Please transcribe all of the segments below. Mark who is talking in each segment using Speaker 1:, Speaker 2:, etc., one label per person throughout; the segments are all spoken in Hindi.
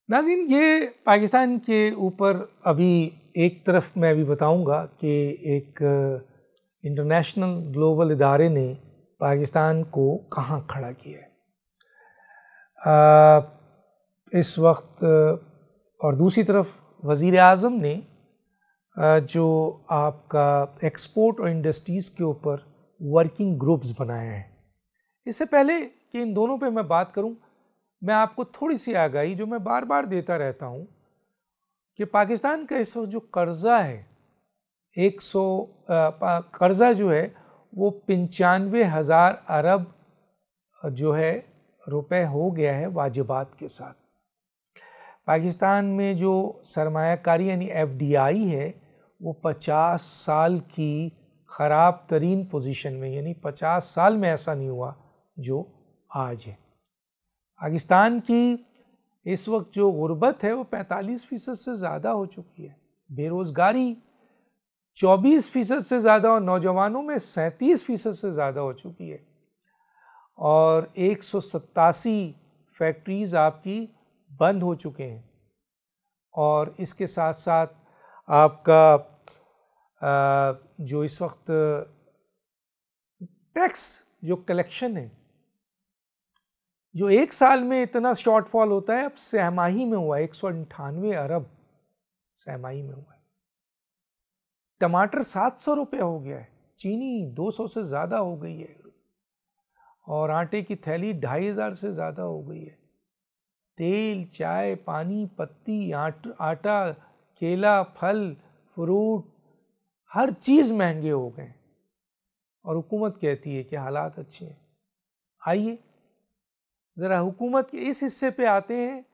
Speaker 1: नाज़रीन, ये पाकिस्तान के ऊपर अभी एक तरफ मैं अभी बताऊंगा कि एक इंटरनेशनल ग्लोबल इदारे ने पाकिस्तान को कहाँ खड़ा किया है इस वक्त। और दूसरी तरफ वज़ीर आज़म ने जो आपका एक्सपोर्ट और इंडस्ट्रीज़ के ऊपर वर्किंग ग्रुप्स बनाए हैं। इससे पहले कि इन दोनों पे मैं बात करूं, मैं आपको थोड़ी सी आगाही जो मैं बार बार देता रहता हूं कि पाकिस्तान का इस वक्त जो कर्ज़ा है 100 कर्ज़ा जो है वो 95,000 अरब जो है रुपए हो गया है वाजिबात के साथ। पाकिस्तान में जो सरमायाकारी यानी FDI है वो 50 साल की ख़राब तरीन पोजीशन में, यानी 50 साल में ऐसा नहीं हुआ जो आज है। पाकिस्तान की इस वक्त जो गुर्बत है वो 45% से ज़्यादा हो चुकी है, बेरोज़गारी 24% से ज़्यादा और नौजवानों में 37% से ज़्यादा हो चुकी है, और 187 फैक्ट्रीज़ आपकी बंद हो चुके हैं। और इसके साथ साथ आपका जो इस वक्त टैक्स जो कलेक्शन है, जो एक साल में इतना शॉर्टफॉल होता है, अब सहमाही में हुआ है 198 अरब सहमाही में हुआ है। टमाटर 700 रुपये हो गया है, चीनी 200 से ज़्यादा हो गई है, और आटे की थैली 2,500 से ज़्यादा हो गई है। तेल, चाय, पानी, पत्ती, आटा, केला, फल, फ्रूट, हर चीज़ महंगे हो गए, और हुकूमत कहती है कि हालात अच्छे हैं। आइए ज़रा हुकूमत के इस हिस्से पे आते हैं।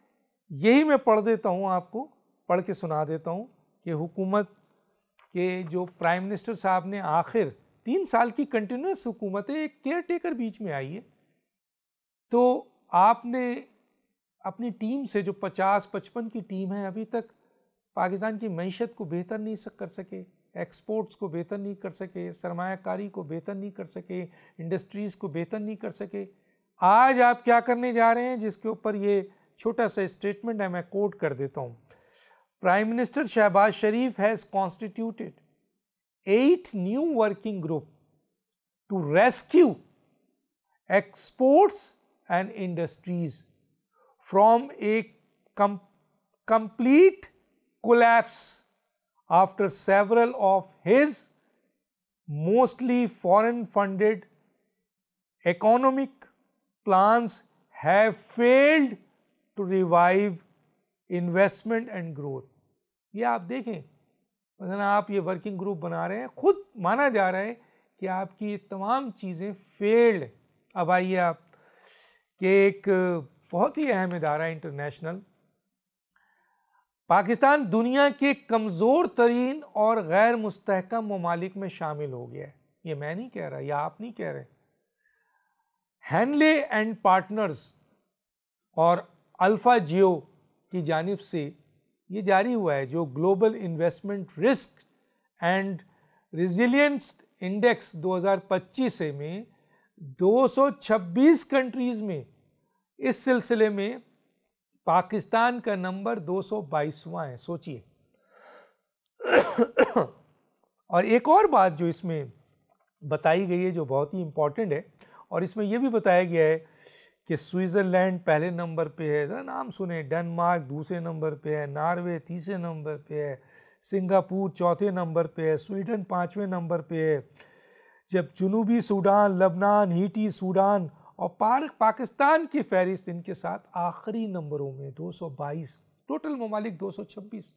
Speaker 1: यही मैं पढ़ देता हूँ, आपको पढ़ के सुना देता हूँ कि हुकूमत के जो प्राइम मिनिस्टर साहब ने आखिर 3 साल की कंटिन्यूस हुकूमत है, एक केयर टेकर बीच में आई है, तो आपने अपनी टीम से जो 50-55 की टीम है, अभी तक पाकिस्तान की मईशत को बेहतर नहीं कर सके, एक्सपोर्ट्स को बेहतर नहीं कर सके, सरमायाकारी को बेहतर नहीं कर सके, इंडस्ट्रीज़ को बेहतर नहीं कर सके। आज आप क्या करने जा रहे हैं, जिसके ऊपर ये छोटा सा स्टेटमेंट है, मैं कोट कर देता हूँ। Prime minister Shahbaz Sharif has constituted 8 new working group to rescue exports and industries from a complete collapse after several of his mostly foreign funded economic plans have failed to revive investment and growth। ये आप देखें, मतलब आप ये वर्किंग ग्रुप बना रहे हैं, खुद माना जा रहा है कि आपकी ये तमाम चीज़ें फेल्ड। अब आइए आप कि एक बहुत ही अहम इदारा इंटरनेशनल, पाकिस्तान दुनिया के कमज़ोर तरीन और गैर मुस्तहकम ममालिक में शामिल हो गया है। ये मैं नहीं कह रहा, या आप नहीं कह रहे। हैनले एंड पार्टनर्स और अल्फा जियो की जानिब से ये जारी हुआ है, जो global investment risk and resilience index 2025 में 226 कंट्रीज़ में इस सिलसिले में पाकिस्तान का नंबर 222वां है, सोचिए। और एक और बात जो इसमें बताई गई है जो बहुत ही इम्पॉर्टेंट है, और इसमें यह भी बताया गया है कि स्विट्ज़रलैंड पहले नंबर पे है, ज़रा नाम सुने, डेनमार्क दूसरे नंबर पे है, नॉर्वे तीसरे नंबर पे है, सिंगापुर चौथे नंबर पे है, स्वीडन 5वें नंबर पे है, जब जनूबी सूडान, लबनान, हीटी, सूडान और पाकिस्तान की फहरिस्त इनके साथ आखिरी नंबरों में 222, टोटल ममालिक 226।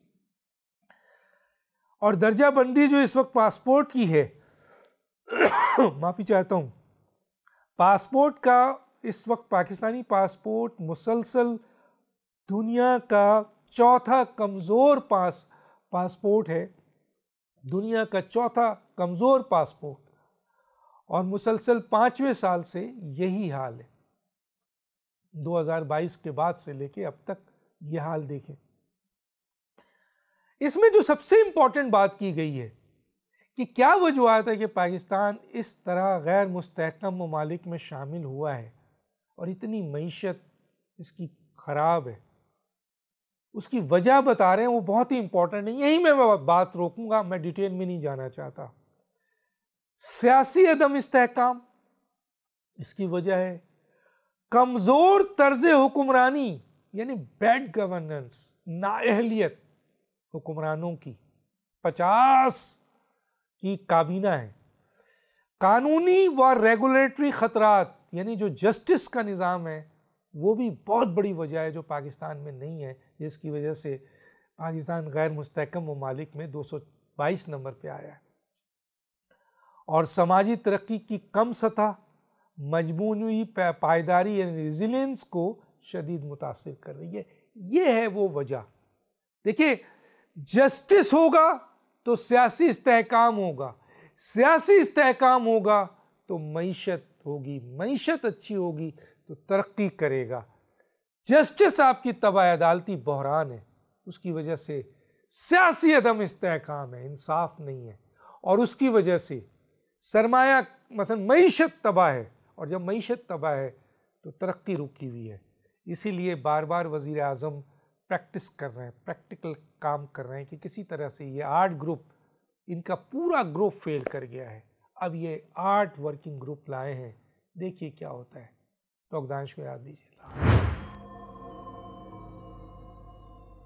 Speaker 1: और दर्जा बंदी जो इस वक्त पासपोर्ट की है माफ़ी चाहता हूँ, पासपोर्ट का इस वक्त पाकिस्तानी पासपोर्ट मुसलसल दुनिया का चौथा कमज़ोर पासपोर्ट है, दुनिया का चौथा कमज़ोर पासपोर्ट, और मुसलसल 5वें साल से यही हाल है। 2022 के बाद से लेके अब तक ये हाल देखें। इसमें जो सबसे इंपॉर्टेंट बात की गई है कि क्या वजूहत है कि पाकिस्तान इस तरह गैर मुस्तहकम ममालिक में शामिल हुआ है और इतनी मईशत इसकी ख़राब है। उसकी वजह बता रहे हैं, वो बहुत ही इंपॉर्टेंट है। यही मैं बात रोकूंगा, मैं डिटेल में नहीं जाना चाहता। सियासी अदम इस्तेहकाम, इसकी वजह है कमजोर तर्ज हुक्मरानी, यानी बैड गवर्नेंस, नाअहलियत हुक्मरानों की। 50 की काबीना है। कानूनी व रेगुलेटरी खतरात, यानी जो जस्टिस का निज़ाम है वो भी बहुत बड़ी वजह है जो पाकिस्तान में नहीं है, जिसकी वजह से पाकिस्तान गैर मुस्तहकम ममालिक में 222 नंबर पे आया है। और समाजी तरक्की की कम सतह मजमूई पायदारी यानी रेजिलियंस को शदीद मुतासिर कर रही है। ये है वो वजह। देखिए, जस्टिस होगा तो सियासी इस्तेहकाम होगा, सियासी इस्तेहकाम होगा तो मईशत होगी, मईशत अच्छी होगी तो तरक्की करेगा। जस्टिस आपकी तबाह अदालती बहरान है, उसकी वजह से सियासी अदम इस्तेहकाम है, इंसाफ नहीं है, और उसकी वजह से सरमाया मसलन मईशत तबाह है, और जब मईशत तबाह है तो तरक्की रुकी हुई है। इसीलिए बार बार वज़ीर आज़म प्रैक्टिस कर रहे हैं, प्रैक्टिकल काम कर रहे हैं कि किसी तरह से ये 8 ग्रुप, इनका पूरा ग्रुप फेल कर गया है, अब ये 8 वर्किंग ग्रुप लाए हैं, देखिए क्या होता है। डॉक्टर दानिश को याद दीजिए।